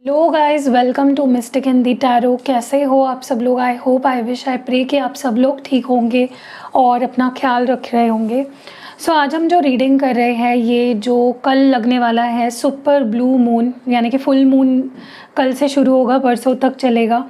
Hello guys, welcome to mystic Hindi tarot. कैसे हो आप सब लोग? I hope, I wish, I pray कि आप सब लोग ठीक होंगे और अपना ख्याल रख रहे होंगे। सो आज हम जो रीडिंग कर रहे हैं, ये जो कल लगने वाला है सुपर ब्लू मून, यानी कि फुल मून कल से शुरू होगा, परसों तक चलेगा।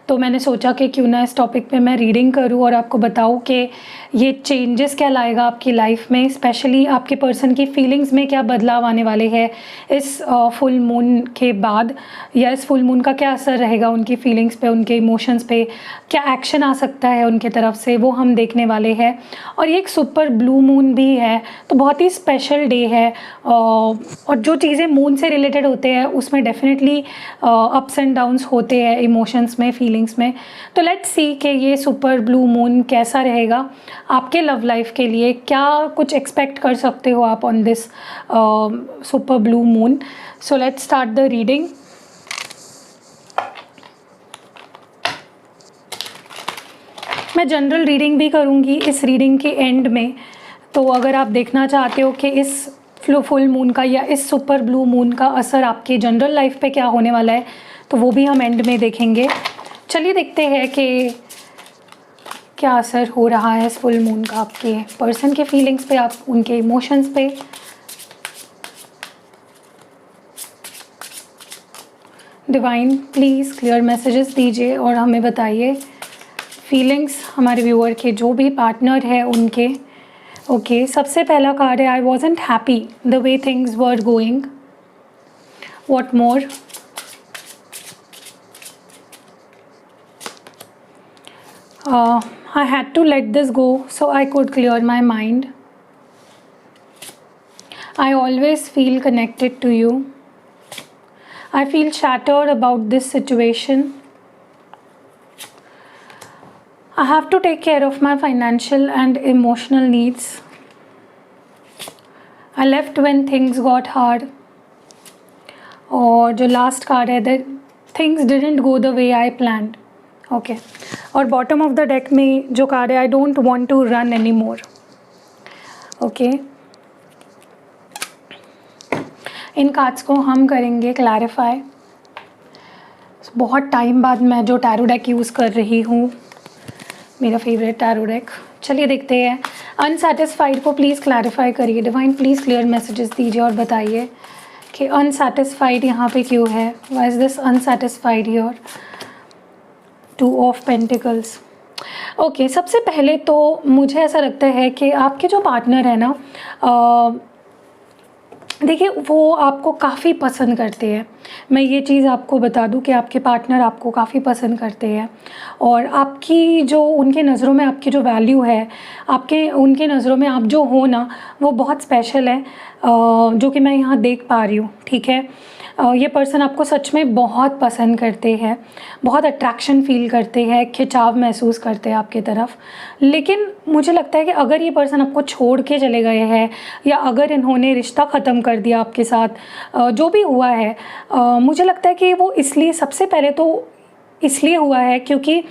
तो मैंने सोचा कि क्यों ना इस टॉपिक पे मैं रीडिंग करूं और आपको बताऊं कि ये चेंजेस क्या लाएगा आपकी लाइफ में, स्पेशली आपके पर्सन की फीलिंग्स में क्या बदलाव आने वाले हैं इस फुल मून के बाद, या इस फुल मून का क्या असर रहेगा उनकी फीलिंग्स पे, उनके इमोशंस पे, क्या एक्शन आ सकता है उनके तरफ से, वो हम देखने वाले हैं। और ये एक सुपर ब्लू मून भी है, तो बहुत ही स्पेशल डे है। और जो चीज़ें मून से रिलेटेड होते हैं उसमें डेफिनेटली अप्स एंड डाउन्स होते हैं इमोशंस में, फीलिंग्स में। तो लेट्स सी कि ये सुपर ब्लू मून कैसा रहेगा आपके लव लाइफ के लिए, क्या कुछ एक्सपेक्ट कर सकते हो आप on this super blue moon. So let's start the reading. मैं जनरल रीडिंग भी करूँगी इस रीडिंग के एंड में, तो अगर आप देखना चाहते हो कि इस फुल मून का या इस सुपर ब्लू मून का असर आपके जनरल लाइफ पे क्या होने वाला है, तो वो भी हम एंड में देखेंगे। चलिए देखते हैं कि क्या असर हो रहा है इस फुल मून का आपके पर्सन के फीलिंग्स पे, आप उनके इमोशंस पे। डिवाइन प्लीज़ क्लियर मैसेजेस दीजिए और हमें बताइए फीलिंग्स हमारे व्यूअर के, जो भी पार्टनर है उनके। ओके, सबसे पहला कार्ड है आई wasn't happy the way things were going, what more. I had to let this go so I could clear my mind. I always feel connected to you. I feel shattered about this situation. I have to take care of my financial and emotional needs. I left when things got hard. और जो last card है that things didn't go the way I planned. Okay और bottom of the deck में जो card है I don't want to run any more. Okay, इन cards को हम करेंगे क्लैरिफाई। बहुत टाइम बाद मैं जो टैरो डेक यूज़ कर रही हूँ, मेरा फेवरेट टैरो डेक। चलिए देखते हैं। अनसेटिस्फाइड को प्लीज़ क्लैरिफाई करिए। डिवाइन प्लीज़ क्लियर मैसेजेस दीजिए और बताइए कि अनसेटिस्फाइड यहाँ पे क्यों है। Why is this unsatisfied here? Two of pentacles. Okay, सबसे पहले तो मुझे ऐसा लगता है कि आपके जो पार्टनर है ना, देखिए वो आपको काफ़ी पसंद करते हैं। मैं ये चीज़ आपको बता दूं कि आपके पार्टनर आपको काफ़ी पसंद करते हैं और आपकी जो उनके नज़रों में आपकी जो वैल्यू है, आपके उनके नज़रों में आप जो हो ना, वो बहुत स्पेशल है, जो कि मैं यहाँ देख पा रही हूँ। ठीक है, ये पर्सन आपको सच में बहुत पसंद करते हैं, बहुत अट्रैक्शन फील करते हैं, खिंचाव महसूस करते हैं आपकी तरफ। लेकिन मुझे लगता है कि अगर ये पर्सन आपको छोड़ के चले गए हैं या अगर इन्होंने रिश्ता ख़त्म कर दिया आपके साथ, जो भी हुआ है, मुझे लगता है कि वो इसलिए, सबसे पहले तो इसलिए हुआ है क्योंकि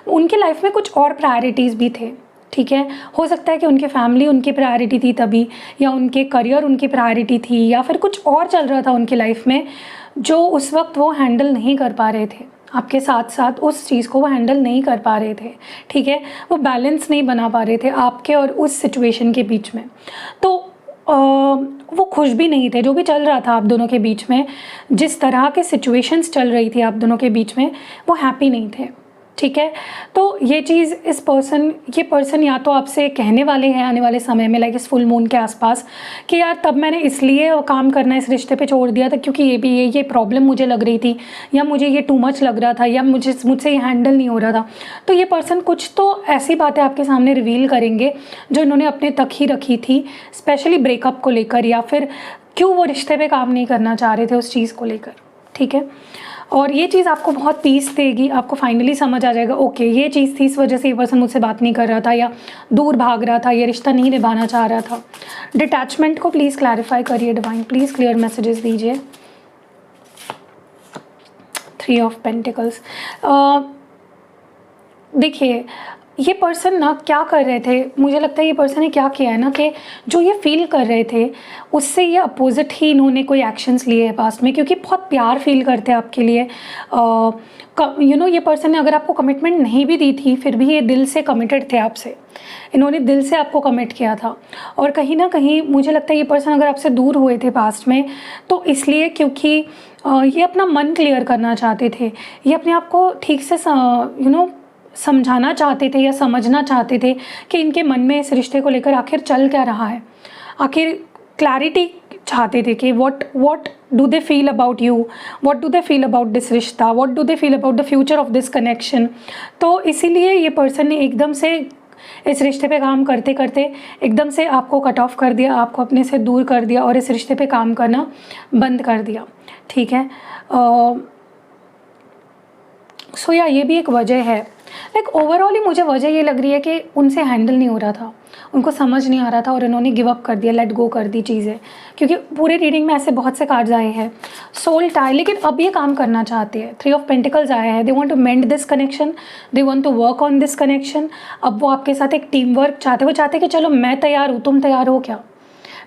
उनकी लाइफ में कुछ और प्रायोरिटीज़ भी थे। ठीक है, हो सकता है कि उनकी फैमिली उनकी प्रायोरिटी थी तभी, या उनके करियर उनकी प्रायोरिटी थी, या फिर कुछ और चल रहा था उनकी लाइफ में जो उस वक्त वो हैंडल नहीं कर पा रहे थे। आपके साथ साथ उस चीज़ को वो हैंडल नहीं कर पा रहे थे। ठीक है, वो बैलेंस नहीं बना पा रहे थे आपके और उस सिचुएशन के बीच में। तो वो खुश भी नहीं थे, जो भी चल रहा था आप दोनों के बीच में, जिस तरह के सिचुएशंस चल रही थी आप दोनों के बीच में, वो हैप्पी नहीं थे। ठीक है, तो ये चीज़ ये पर्सन या तो आपसे कहने वाले हैं आने वाले समय में, लाइक इस फुल मून के आसपास, कि यार तब मैंने इसलिए काम करना इस रिश्ते पे छोड़ दिया था क्योंकि ये प्रॉब्लम मुझे लग रही थी, या मुझे ये टू मच लग रहा था, या मुझसे ये हैंडल नहीं हो रहा था। तो ये पर्सन कुछ तो ऐसी बातें आपके सामने रिवील करेंगे जो इन्होंने अपने तक ही रखी थी, स्पेशली ब्रेकअप को लेकर, या फिर क्यों वो रिश्ते पे काम नहीं करना चाह रहे थे उस चीज़ को लेकर। ठीक है, और ये चीज़ आपको बहुत पीस देगी, आपको फाइनली समझ आ जाएगा ओके ये चीज़ थी, इस वजह से ये पर्सन मुझसे बात नहीं कर रहा था, या दूर भाग रहा था, ये रिश्ता नहीं निभाना चाह रहा था। डिटैचमेंट को प्लीज़ क्लैरिफाई करिए। डिवाइन प्लीज़ क्लियर मैसेजेस दीजिए। 3 ऑफ पेंटिकल्स। देखिए ये पर्सन ना क्या कर रहे थे, मुझे लगता है ये पर्सन ने क्या किया है ना कि जो ये फील कर रहे थे उससे ये अपोजिट ही इन्होंने कोई एक्शंस लिए हैं पास्ट में, क्योंकि बहुत प्यार फील करते हैं आपके लिए। ये पर्सन ने अगर आपको कमिटमेंट नहीं भी दी थी फिर भी ये दिल से कमिटेड थे आपसे, इन्होंने दिल से आपको कमिट किया था। और कहीं ना कहीं मुझे लगता है ये पर्सन अगर आपसे दूर हुए थे पास्ट में तो इसलिए क्योंकि ये अपना मन क्लियर करना चाहते थे, ये अपने आप को ठीक से समझाना चाहते थे या समझना चाहते थे कि इनके मन में इस रिश्ते को लेकर आखिर चल क्या रहा है, आखिर क्लैरिटी चाहते थे कि what do they feel about you, what do they feel about this रिश्ता, what do they feel about the future of this connection. तो इसीलिए ये पर्सन ने एकदम से इस रिश्ते पे काम करते करते एकदम से आपको कट ऑफ कर दिया, आपको अपने से दूर कर दिया और इस रिश्ते पे काम करना बंद कर दिया। ठीक है, सो या ये भी एक वजह है। लाइक ओवरऑल ही मुझे वजह ये लग रही है कि उनसे हैंडल नहीं हो रहा था, उनको समझ नहीं आ रहा था और इन्होंने गिव अप कर दिया, लेट गो कर दी चीज़ें। क्योंकि पूरे रीडिंग में ऐसे बहुत से कार्ड्स आए हैं, सोल टाई, लेकिन अब ये काम करना चाहते हैं। 3 ऑफ पेंटिकल्स आया है, they want to mend this connection, they want to work on this connection. अब वो आपके साथ एक टीम वर्क चाहते, वो चाहते कि चलो मैं तैयार हूँ, तुम तैयार हो क्या,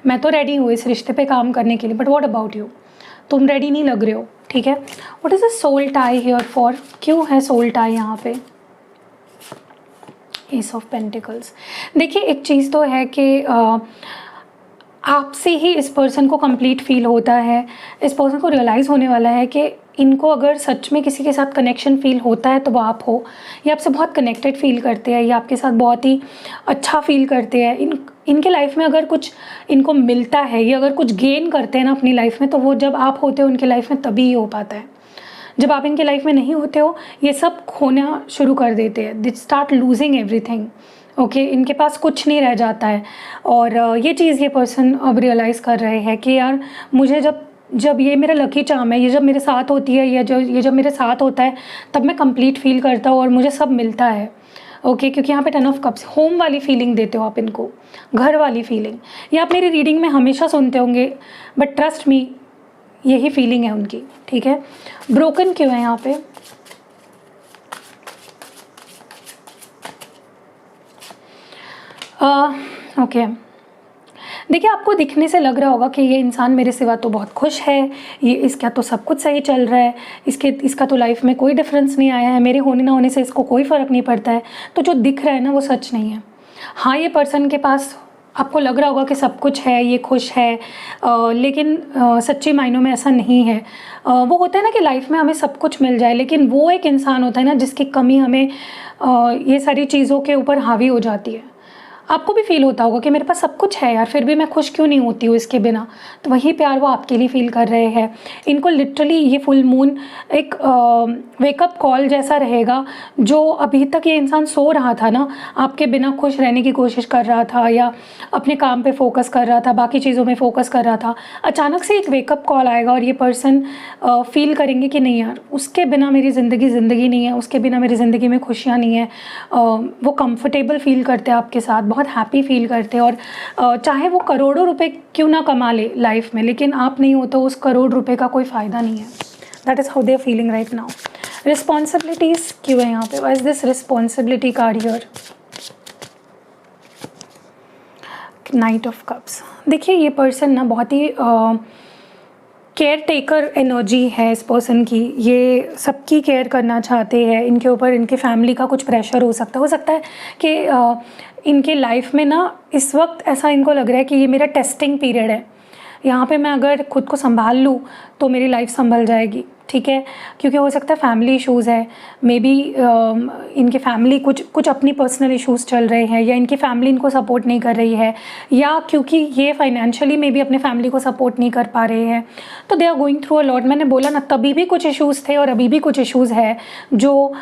मैं तो रेडी हूँ इस रिश्ते पर काम करने के लिए, बट वॉट अबाउट यू, तुम रेडी नहीं लग रहे हो। ठीक है, what is a soul tie here for, क्यों है सोल टाई यहाँ पे? Ace of pentacles. देखिए एक चीज़ तो है कि आपसे ही इस पर्सन को कंप्लीट फील होता है, इस पर्सन को रियलाइज़ होने वाला है कि इनको अगर सच में किसी के साथ कनेक्शन फील होता है तो वो आप हो। ये आपसे बहुत कनेक्टेड फील करते हैं, ये आपके साथ बहुत ही अच्छा फील करते हैं। इनके लाइफ में अगर कुछ इनको मिलता है, ये अगर कुछ गेन करते हैं ना अपनी लाइफ में, तो वो जब आप होते हो उनके लाइफ में तभी ये हो पाता है। जब आप इनके लाइफ में नहीं होते हो ये सब खोना शुरू कर देते हैं, they start losing everything. Okay, इनके पास कुछ नहीं रह जाता है। और ये चीज़ ये पर्सन अब रियलाइज़ कर रहे हैं कि यार मुझे जब ये मेरा लकी चार्म है, ये जब मेरे साथ होती है, ये जब मेरे साथ होता है तब मैं कंप्लीट फील करता हूँ और मुझे सब मिलता है। ओके, क्योंकि यहाँ पे 10 ऑफ कप्स, होम वाली फीलिंग देते हो आप इनको, घर वाली फीलिंग। ये आप मेरी रीडिंग में हमेशा सुनते होंगे, बट ट्रस्ट मी यही फीलिंग है उनकी। ठीक है, ब्रोकन क्यों है यहाँ पे? ओके, देखिए आपको दिखने से लग रहा होगा कि ये इंसान मेरे सिवा तो बहुत खुश है, ये इसका तो सब कुछ सही चल रहा है, इसका तो लाइफ में कोई डिफरेंस नहीं आया है, मेरे होने ना होने से इसको कोई फ़र्क नहीं पड़ता है। तो जो दिख रहा है ना वो सच नहीं है। हाँ, ये पर्सन के पास आपको लग रहा होगा कि सब कुछ है, ये खुश है, लेकिन सच्ची मायनों में ऐसा नहीं है। वो होता है ना कि लाइफ में हमें सब कुछ मिल जाए, लेकिन वो एक इंसान होता है ना जिसकी कमी हमें ये सारी चीज़ों के ऊपर हावी हो जाती है। आपको भी फील होता होगा कि मेरे पास सब कुछ है यार, फिर भी मैं खुश क्यों नहीं होती हूँ इसके बिना। तो वही प्यार वो आपके लिए फील कर रहे हैं। इनको लिटरली ये फुल मून एक वेकअप कॉल जैसा रहेगा। जो अभी तक ये इंसान सो रहा था ना, आपके बिना खुश रहने की कोशिश कर रहा था या अपने काम पे फोकस कर रहा था, बाकी चीज़ों में फोकस कर रहा था, अचानक से एक वेकअप कॉल आएगा और ये पर्सन फील करेंगे कि नहीं यार, उसके बिना मेरी ज़िंदगी नहीं है, उसके बिना मेरी ज़िंदगी में खुशियाँ नहीं है। वो कंफर्टेबल फील करते हैं आपके साथ, बहुत हैप्पी फील करते हैं। और चाहे वो करोड़ों रुपए क्यों ना कमा ले लाइफ में, लेकिन आप नहीं हो तो उस करोड़ रुपए का कोई फ़ायदा नहीं है। That is how they are feeling right now. Responsibilities क्यों है यहाँ पे? Why is this responsibility card here? Knight of cups. देखिए ये पर्सन ना बहुत ही केयर टेकर एनर्जी है इस पर्सन की। ये सबकी केयर करना चाहते हैं। इनके ऊपर इनके फैमिली का कुछ प्रेशर हो सकता है कि इनके लाइफ में ना इस वक्त ऐसा इनको लग रहा है कि ये मेरा टेस्टिंग पीरियड है, यहाँ पे मैं अगर खुद को संभाल लूँ तो मेरी लाइफ संभल जाएगी। ठीक है, क्योंकि हो सकता है फैमिली इश्यूज़ है, मे बी इनके फैमिली कुछ अपनी पर्सनल इश्यूज़ चल रहे हैं, या इनकी फैमिली इनको सपोर्ट नहीं कर रही है, या क्योंकि ये फाइनेंशियली मे बी अपने फैमिली को सपोर्ट नहीं कर पा रहे हैं। तो they are going through a lot. मैंने बोला ना, तभी भी कुछ इश्यूज़ थे और अभी भी कुछ इश्यूज़ है जो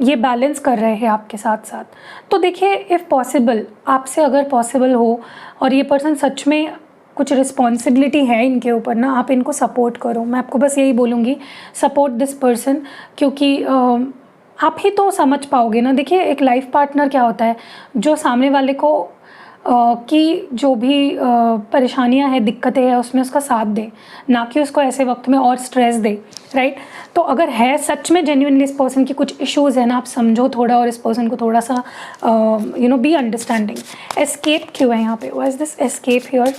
ये बैलेंस कर रहे हैं आपके साथ साथ। तो देखिए, इफ़ पॉसिबल, आपसे अगर पॉसिबल हो और ये पर्सन सच में कुछ रिस्पॉन्सिबिलिटी है इनके ऊपर ना, आप इनको सपोर्ट करो। मैं आपको बस यही बोलूँगी, सपोर्ट दिस पर्सन, क्योंकि आप ही तो समझ पाओगे ना। देखिए एक लाइफ पार्टनर क्या होता है, जो सामने वाले को कि जो भी परेशानियां हैं, दिक्कतें हैं, उसमें उसका साथ दे, ना कि उसको ऐसे वक्त में और स्ट्रेस दे, राइट। तो अगर है सच में जेन्युइनली इस पर्सन की कुछ इश्यूज़ है ना, आप समझो थोड़ा और इस पर्सन को थोड़ा सा बी अंडरस्टैंडिंग। एस्केप क्यों है यहाँ पे? What is this escape here?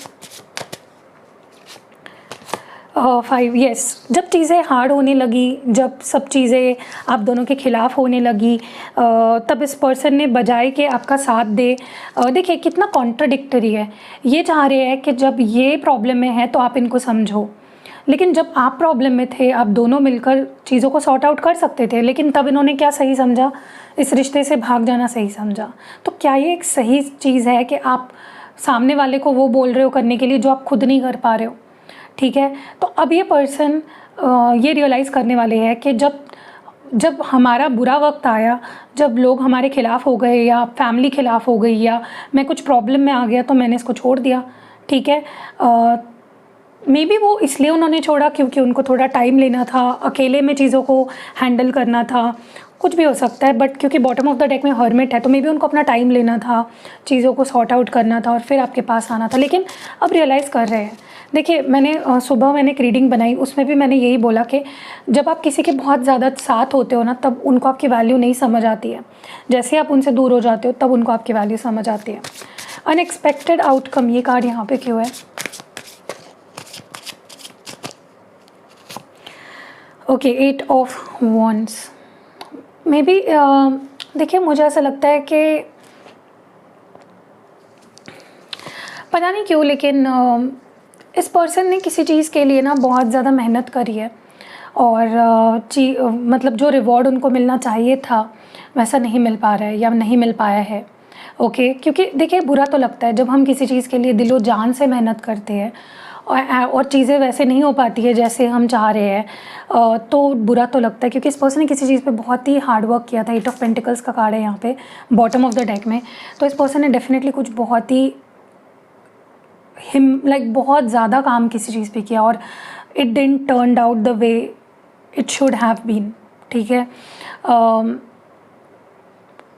5 yes, जब चीज़ें हार्ड होने लगी, जब सब चीज़ें आप दोनों के ख़िलाफ़ होने लगी, तब इस पर्सन ने बजाय कि आपका साथ दे, देखिए कितना कॉन्ट्राडिक्टरी है। ये चाह रहे हैं कि जब ये प्रॉब्लम में है तो आप इनको समझो, लेकिन जब आप प्रॉब्लम में थे आप दोनों मिलकर चीज़ों को सॉर्ट आउट कर सकते थे, लेकिन तब इन्होंने क्या सही समझा? इस रिश्ते से भाग जाना सही समझा। तो क्या ये एक सही चीज़ है कि आप सामने वाले को वो बोल रहे हो करने के लिए जो आप खुद नहीं कर पा रहे हो? ठीक है, तो अब ये पर्सन ये रियलाइज़ करने वाले हैं कि जब हमारा बुरा वक्त आया, जब लोग हमारे ख़िलाफ़ हो गए या फैमिली ख़िलाफ़ हो गई या मैं कुछ प्रॉब्लम में आ गया तो मैंने इसको छोड़ दिया। ठीक है, मे बी वो इसलिए उन्होंने छोड़ा क्योंकि उनको थोड़ा टाइम लेना था, अकेले में चीज़ों को हैंडल करना था, कुछ भी हो सकता है। बट क्योंकि बॉटम ऑफ द डेक में हर्मिट है तो मे बी उनको अपना टाइम लेना था, चीज़ों को सॉर्ट आउट करना था और फिर आपके पास आना था, लेकिन अब रियलाइज़ कर रहे हैं। देखिए सुबह मैंने एक रीडिंग बनाई, उसमें भी मैंने यही बोला कि जब आप किसी के बहुत ज़्यादा साथ होते हो ना, तब उनको आपकी वैल्यू नहीं समझ आती है। जैसे आप उनसे दूर हो जाते हो तब उनको आपकी वैल्यू समझ आती है। अनएक्सपेक्टेड आउटकम, ये कार्ड यहाँ पे क्यों है? Okay, 8 of wands. May be देखिए मुझे ऐसा लगता है कि पता नहीं क्यों, लेकिन इस पर्सन ने किसी चीज़ के लिए ना बहुत ज़्यादा मेहनत करी है और मतलब जो रिवॉर्ड उनको मिलना चाहिए था वैसा नहीं मिल पा रहा है या नहीं मिल पाया है। ओके, क्योंकि देखिए बुरा तो लगता है जब हम किसी चीज़ के लिए दिलो जान से मेहनत करते हैं और चीज़ें वैसे नहीं हो पाती है जैसे हम चाह रहे हैं, तो बुरा तो लगता है, क्योंकि इस पर्सन ने किसी चीज़ पे बहुत ही हार्ड वर्क किया था। 8 ऑफ पेंटिकल्स का कार्ड है यहाँ पे बॉटम ऑफ द डेक में। तो इस पर्सन ने डेफिनेटली कुछ बहुत ही बहुत ज़्यादा काम किसी चीज़ पे किया और it didn't turn out the way it should have been. ठीक है,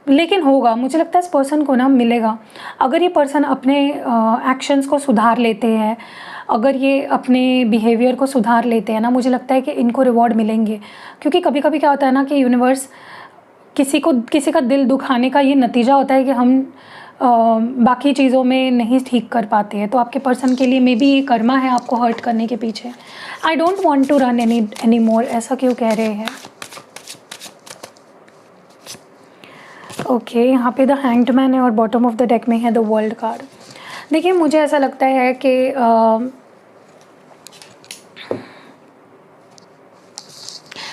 लेकिन होगा, मुझे लगता है इस पर्सन को ना मिलेगा। अगर ये पर्सन अपने एक्शंस को सुधार लेते हैं, अगर ये अपने बिहेवियर को सुधार लेते हैं ना, मुझे लगता है कि इनको रिवॉर्ड मिलेंगे। क्योंकि कभी कभी क्या होता है ना कि यूनिवर्स किसी का दिल दुखाने का ये नतीजा होता है कि हम बाकी चीज़ों में नहीं ठीक कर पाते हैं। तो आपके पर्सन के लिए मे बी ये कर्मा है आपको हर्ट करने के पीछे। I don't want to run any more, ऐसा क्यों कह रहे हैं? ओके, यहाँ पे द हैंग्ड मैन है और बॉटम ऑफ द डेक में है द वर्ल्ड कार्ड। देखिए मुझे ऐसा लगता है कि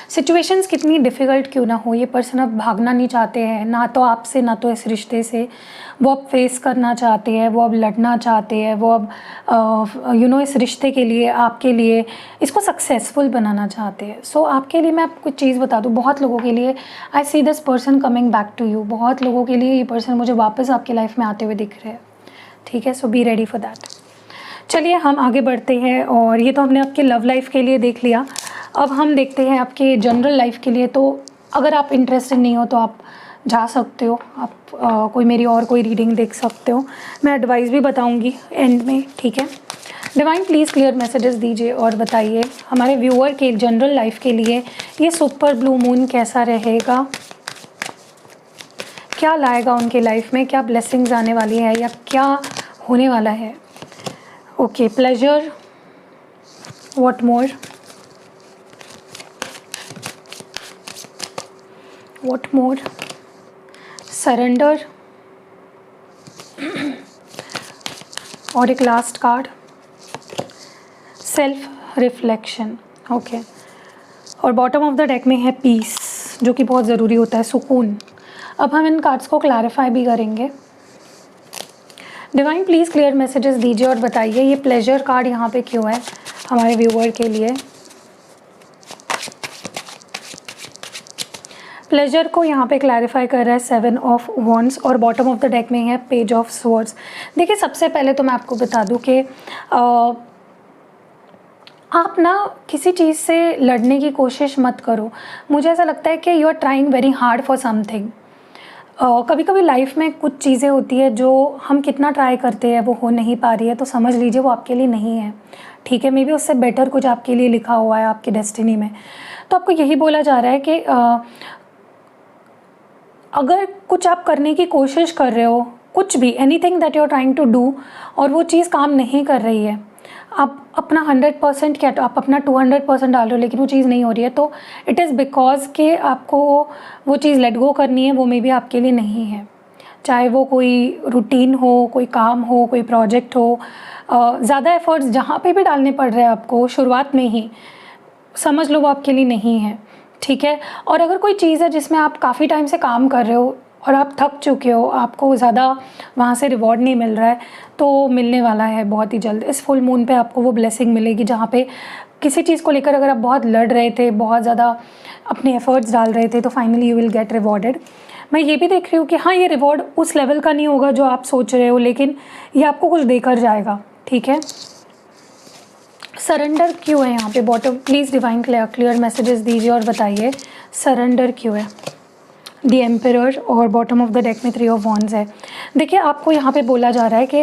सिचुएशंस कितनी डिफ़िकल्ट क्यों ना हो, ये पर्सन अब भागना नहीं चाहते हैं, ना तो आपसे ना तो इस रिश्ते से। वो अब फेस करना चाहते हैं, वो अब लड़ना चाहते हैं, वो अब इस रिश्ते के लिए, आपके लिए इसको सक्सेसफुल बनाना चाहते हैं। सो आपके लिए मैं आपको कुछ चीज़ बता दूँ, बहुत लोगों के लिए I see this person coming back to you. बहुत लोगों के लिए ये पर्सन मुझे वापस आपकी लाइफ में आते हुए दिख रहे हैं। ठीक है, सो बी रेडी फॉर दैट। चलिए हम आगे बढ़ते हैं, और ये तो हमने आपके लव लाइफ के लिए देख लिया। अब हम देखते हैं आपके जनरल लाइफ के लिए। तो अगर आप इंटरेस्टेड नहीं हो तो आप जा सकते हो, आप कोई रीडिंग देख सकते हो। मैं एडवाइस भी बताऊंगी एंड में। ठीक है, डिवाइन प्लीज़ क्लियर मैसेजेस दीजिए और बताइए हमारे व्यूअर के जनरल लाइफ के लिए ये सुपर ब्लू मून कैसा रहेगा, क्या लाएगा उनके लाइफ में, क्या ब्लेसिंग्स आने वाली है या क्या होने वाला है। Okay, pleasure, what more, what more, surrender और एक last card self reflection. Okay, और बॉटम ऑफ द डेक में है पीस, जो कि बहुत ज़रूरी होता है, सुकून। अब हम इन कार्ड्स को क्लैरिफाई भी करेंगे। डिवाइन प्लीज़ क्लियर मैसेजेस दीजिए और बताइए ये प्लेजर कार्ड यहाँ पे क्यों है हमारे व्यूअर के लिए। प्लेजर को यहाँ पे क्लैरिफाई कर रहा है 7 ऑफ वॉन्ड्स और बॉटम ऑफ द डेक में है पेज ऑफ स्वॉर्ड्स। देखिए सबसे पहले तो मैं आपको बता दूँ कि आप ना किसी चीज़ से लड़ने की कोशिश मत करो। मुझे ऐसा लगता है कि you are trying very hard for something. कभी कभी लाइफ में कुछ चीज़ें होती है जो हम कितना ट्राई करते हैं वो हो नहीं पा रही है, तो समझ लीजिए वो आपके लिए नहीं है, ठीक है। मे बी उससे बेटर कुछ आपके लिए लिखा हुआ है आपकी डेस्टिनी में। तो आपको यही बोला जा रहा है कि अगर कुछ आप करने की कोशिश कर रहे हो, कुछ भी, anything that you are trying to do, और वो चीज़ काम नहीं कर रही है, आप अपना 100% क्या, आप अपना 200% डाल रहे हो लेकिन वो चीज़ नहीं हो रही है, तो इट इज़ बिकॉज कि आपको वो चीज़ लेट गो करनी है, वो मे बी आपके लिए नहीं है। चाहे वो कोई रूटीन हो, कोई काम हो, कोई प्रोजेक्ट हो, ज़्यादा एफर्ट्स जहाँ पे भी डालने पड़ रहे हैं आपको शुरुआत में ही, समझ लो वो आपके लिए नहीं है, ठीक है। और अगर कोई चीज़ है जिसमें आप काफ़ी टाइम से काम कर रहे हो और आप थक चुके हो, आपको ज़्यादा वहाँ से रिवॉर्ड नहीं मिल रहा है, तो मिलने वाला है बहुत ही जल्द। इस फुल मून पे आपको वो ब्लेसिंग मिलेगी जहाँ पे किसी चीज़ को लेकर अगर आप बहुत लड़ रहे थे, बहुत ज़्यादा अपने एफर्ट्स डाल रहे थे, तो finally you will get rewarded. मैं ये भी देख रही हूँ कि हाँ, ये रिवॉर्ड उस लेवल का नहीं होगा जो आप सोच रहे हो, लेकिन ये आपको कुछ देकर जाएगा, ठीक है। सरेंडर क्यों है यहाँ पे bottom? Please divine clear messages दीजिए और बताइए सरेंडर क्यों है। द एम्परर और बॉटम ऑफ द डेक में 3 ऑफ वॉन्ड्स है। देखिए, आपको यहाँ पे बोला जा रहा है कि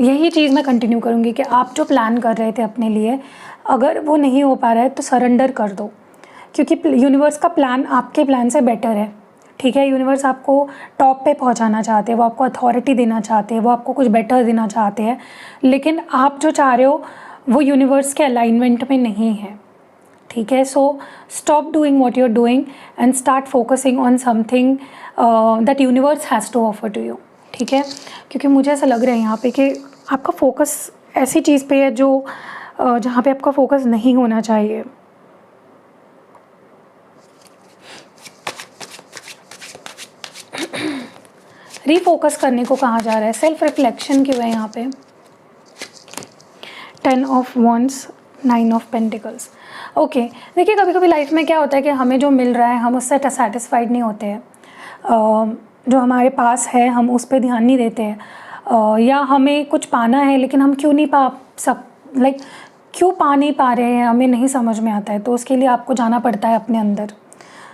यही चीज़ मैं कंटिन्यू करूँगी कि आप जो प्लान कर रहे थे अपने लिए, अगर वो नहीं हो पा रहा है तो सरेंडर कर दो, क्योंकि यूनिवर्स का प्लान आपके प्लान से बेटर है, ठीक है। यूनिवर्स आपको टॉप पे पहुंचाना चाहते हैं, वो आपको अथॉरिटी देना चाहते हैं, वो आपको कुछ बेटर देना चाहते हैं, लेकिन आप जो चाह रहे हो वो यूनिवर्स के अलाइनमेंट में नहीं है, ठीक है। So stop doing what you are doing and start focusing on something that universe has to offer to you, ठीक है। क्योंकि मुझे ऐसा लग रहा है यहाँ पे कि आपका फोकस ऐसी चीज़ पे है जो जहाँ पे आपका फोकस नहीं होना चाहिए। रीफोकस करने को कहा जा रहा है। सेल्फ रिफ्लेक्शन क्यों है यहाँ पे? 10 of wands, 9 of pentacles. Okay, देखिए कभी कभी लाइफ में क्या होता है कि हमें जो मिल रहा है हम उससे सेटिस्फाइड नहीं होते हैं, जो हमारे पास है हम उस पर ध्यान नहीं देते हैं, या हमें कुछ पाना है लेकिन हम क्यों नहीं पा क्यों पा नहीं पा रहे हैं हमें नहीं समझ में आता है। तो उसके लिए आपको जाना पड़ता है अपने अंदर।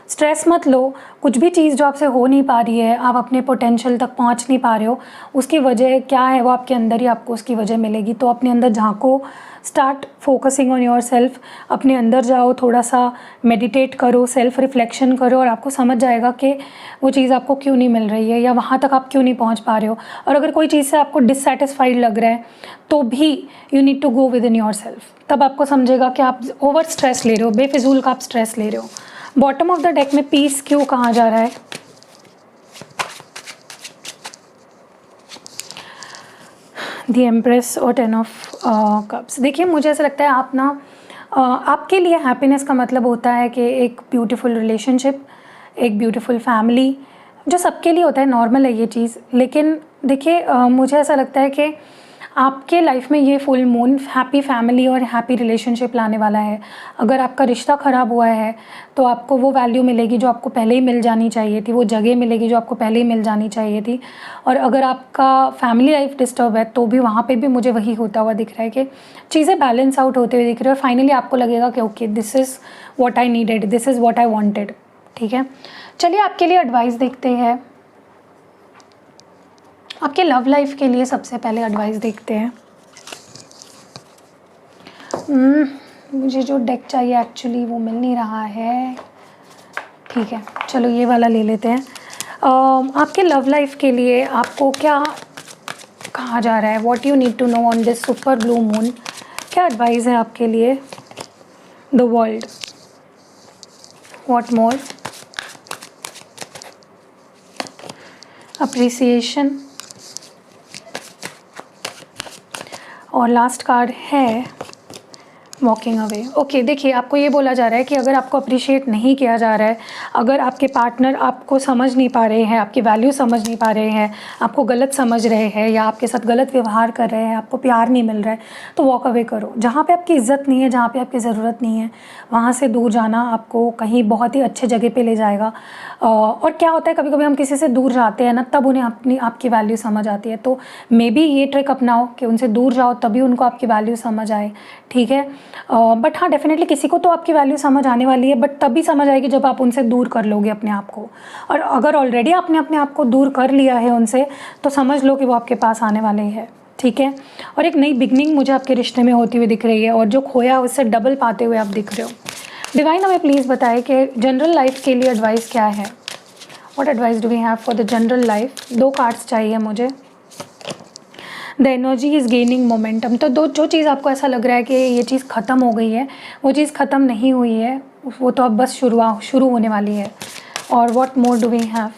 स्ट्रेस मत लो, कुछ भी चीज़ जो आपसे हो नहीं पा रही है, आप अपने पोटेंशियल तक पहुंच नहीं पा रहे हो, उसकी वजह क्या है वो आपके अंदर ही आपको उसकी वजह मिलेगी। तो अपने अंदर झांको, start focusing on yourself, अपने अंदर जाओ, थोड़ा सा मेडिटेट करो, सेल्फ रिफ्लेक्शन करो, और आपको समझ जाएगा कि वो चीज़ आपको क्यों नहीं मिल रही है या वहाँ तक आप क्यों नहीं पहुँच पा रहे हो। और अगर कोई चीज़ से आपको डिससेटिस्फाइड लग रहा है तो भी you need to go within yourself, तब आपको समझेगा कि आप ओवर स्ट्रेस ले रहे हो, बेफिजूल का आप स्ट्रेस ले रहे हो। बॉटम ऑफ द डेक में पीस क्यों कहा जा रहा है? द एम्प्रेस और 10 ऑफ कप्स। देखिए, मुझे ऐसा लगता है आप ना आपके लिए हैप्पीनेस का मतलब होता है कि एक ब्यूटीफुल रिलेशनशिप, एक ब्यूटीफुल फैमिली, जो सबके लिए होता है, नॉर्मल है ये चीज़। लेकिन देखिए, मुझे ऐसा लगता है कि आपके लाइफ में ये फुल मून हैप्पी फैमिली और हैप्पी रिलेशनशिप लाने वाला है। अगर आपका रिश्ता ख़राब हुआ है तो आपको वो वैल्यू मिलेगी जो आपको पहले ही मिल जानी चाहिए थी, वो जगह मिलेगी जो आपको पहले ही मिल जानी चाहिए थी। और अगर आपका फैमिली लाइफ डिस्टर्ब है तो भी वहाँ पे भी मुझे वही होता हुआ दिख रहा है कि चीज़ें बैलेंस आउट होते हुए दिख रही है, और फाइनली आपको लगेगा कि okay, this is what I needed, this is what I wanted, ठीक है। चलिए आपके लिए एडवाइस देखते हैं, आपके लव लाइफ के लिए सबसे पहले एडवाइस देखते हैं। मुझे जो डेक चाहिए एक्चुअली वो मिल नहीं रहा है, ठीक है, चलो ये वाला ले लेते हैं। आपके लव लाइफ के लिए आपको क्या कहा जा रहा है? What you need to know on this super blue moon, क्या एडवाइस है आपके लिए? The world, what more? Appreciation, और लास्ट कार्ड है वॉकिंग अवे। ओके, देखिए आपको ये बोला जा रहा है कि अगर आपको अप्रिशिएट नहीं किया जा रहा है, अगर आपके पार्टनर आपको समझ नहीं पा रहे हैं, आपकी वैल्यू समझ नहीं पा रहे हैं, आपको गलत समझ रहे हैं या आपके साथ गलत व्यवहार कर रहे हैं, आपको प्यार नहीं मिल रहा है, तो वॉक अवे करो। जहाँ पे आपकी इज्जत नहीं है, जहाँ पे आपकी ज़रूरत नहीं है, वहाँ से दूर जाना आपको कहीं बहुत ही अच्छे जगह पे ले जाएगा। और क्या होता है, कभी कभी हम किसी से दूर जाते हैं ना, तब उन्हें आपकी वैल्यू समझ आती है। तो मे बी ये ट्रिक अपनाओ कि उनसे दूर जाओ, तभी उनको आपकी वैल्यू समझ आए, ठीक है। बट हाँ, डेफिनेटली किसी को तो आपकी वैल्यू समझ आने वाली है, बट तभी समझ आएगी जब आप उनसे दूर कर लोगे अपने आप को। और अगर ऑलरेडी आपने अपने आप को दूर कर लिया है उनसे, तो समझ लो कि वो आपके पास आने वाले हैं, ठीक है। और एक नई बिगनिंग मुझे आपके रिश्ते में होती हुई दिख रही है, और जो खोया उससे डबल पाते हुए आप दिख रहे हो। डिवाइन हमें प्लीज़ बताए कि जनरल लाइफ के लिए एडवाइस क्या है। What advice do we have for the general life. 2 cards चाहिए मुझे। The energy is gaining momentum. तो जो चीज़ आपको ऐसा लग रहा है कि ये चीज़ ख़त्म हो गई है, वो चीज़ ख़त्म नहीं हुई है, वो तो अब बस शुरू होने वाली है। और what more do we have.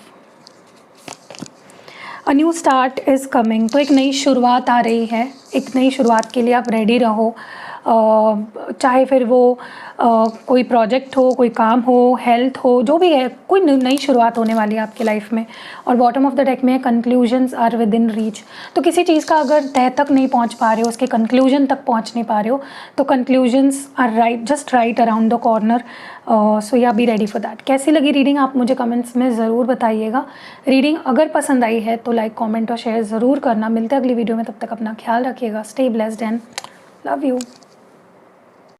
A new start is coming. तो एक नई शुरुआत आ रही है, एक नई शुरुआत के लिए आप रेडी रहो। चाहे फिर वो कोई प्रोजेक्ट हो, कोई काम हो, हेल्थ हो, जो भी है, कोई नई शुरुआत होने वाली है आपकी लाइफ में। और बॉटम ऑफ द डेक में conclusions are within reach. तो किसी चीज़ का अगर तह तक नहीं पहुंच पा रहे हो, उसके कंक्लूजन तक पहुंच नहीं पा रहे हो, तो conclusions are just right around the corner. So yeah be ready for that. कैसी लगी रीडिंग आप मुझे कमेंट्स में ज़रूर बताइएगा। रीडिंग अगर पसंद आई है तो लाइक, कॉमेंट और शेयर ज़रूर करना। मिलते हैं अगली वीडियो में, तब तक अपना ख्याल रखिएगा। Stay blessed and love you.